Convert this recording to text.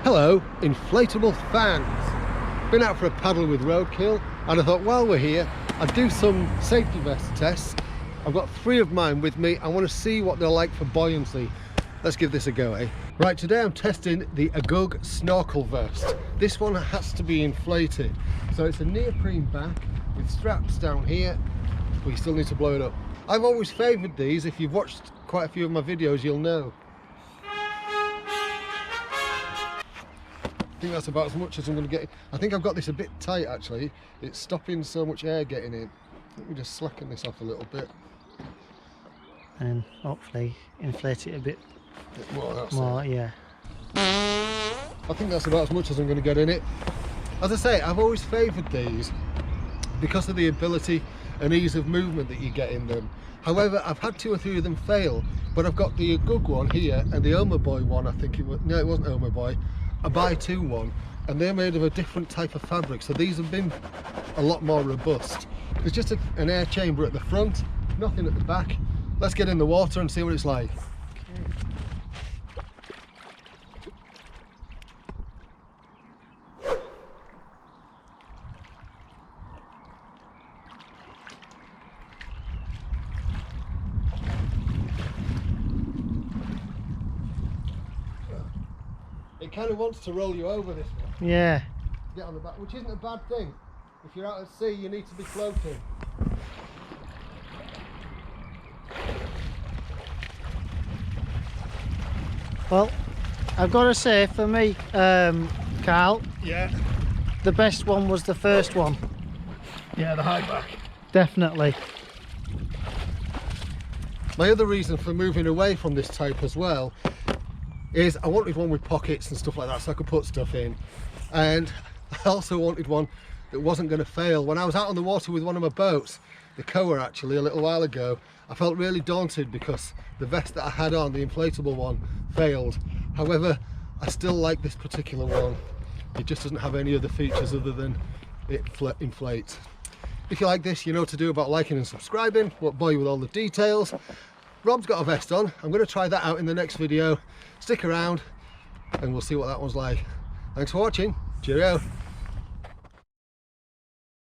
Hello, inflatable fans. Been out for a paddle with Roadkill and I thought while we're here I'd do some safety vest tests. I've got 3 of mine with me. I want to see what they're like for buoyancy. Let's give this a go, eh? Right, today I'm testing the AGUG Snorkel vest. This one has to be inflated. So it's a neoprene back with straps down here, but you still need to blow it up. I've always favoured these. If you've watched quite a few of my videos, you'll know. I think that's about as much as I'm going to get. I think I've got this a bit tight actually. It's stopping so much air getting in. Let me just slacken this off a little bit. And hopefully inflate it a bit more, yeah. I think that's about as much as I'm going to get in it. As I say, I've always favoured these because of the ability and ease of movement that you get in them. However, I've had 2 or 3 of them fail, but I've got the AGUG one here and the Omaboy one, I think it was, no it wasn't Omaboy, a Buy 2 one, and they're made of a different type of fabric, so these have been a lot more robust. There's just an air chamber at the front, nothing at the back. Let's get in the water and see what it's like. It kind of wants to roll you over, this one. Yeah. Get on the back, which isn't a bad thing. If you're out at sea, you need to be floating. Well, I've got to say, for me, Carl, Yeah. the best one was the first one. Yeah, the high back. Definitely. My other reason for moving away from this type as well is I wanted one with pockets and stuff like that so I could put stuff in, and I also wanted one that wasn't going to fail. When I was out on the water with one of my boats, the Koa actually, a little while ago, I felt really daunted because the vest that I had on, the inflatable one, failed. However, I still like this particular one. It just doesn't have any other features other than it inflates. If you like this, you know what to do about liking and subscribing. Won't bore you with all the details. Rob's got a vest on. I'm going to try that out in the next video. Stick around and we'll see what that one's like. Thanks for watching. Cheerio.